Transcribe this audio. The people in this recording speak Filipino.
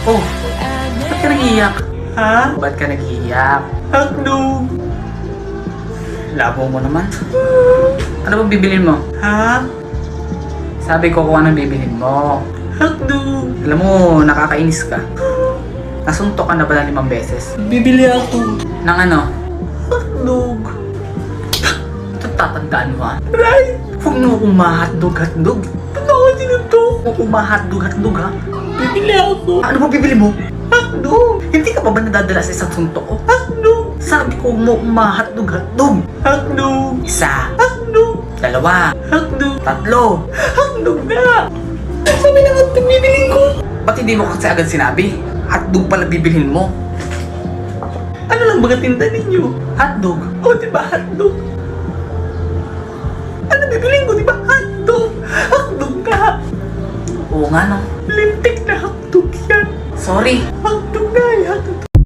Oh, ba't ka nag-iiyak? Ha? Ba't ka nag-iiyak? Hotdog! Labo mo naman. Ano bang bibilin mo? Ha? Sabi ko kung anong bibilin mo. Hotdog! Alam mo, nakakainis ka. Nasuntok ka na ba ng 5 beses? Bibili ako. Ng ano? Hotdog. Ito tatandaan mo ha? Right! Huwag mo akong ma-hotdog. Ba't ako sinuntok? Huwag akong ma-hotdog ha? Bibili ako. Ano ba bibili mo? Hotdog! Hindi ka pa ba nadadala sa isang suntok ko? Hotdog! Sabi ko mo ma-hotdog. Hotdog! Isa. Hotdog! 2. Hotdog! 3. Hotdog na! Sabi na hotdog bibilin ko. Ba't hindi mo kasi agad sinabi? Hotdog pala bibilhin mo. Ano lang baga tinda ninyo? Hotdog? O diba hotdog? Ano bibilin ko diba hotdog? Hotdog ka! Oo nga no. Lintik na hotdog yan. Sorry. Hotdog na yan.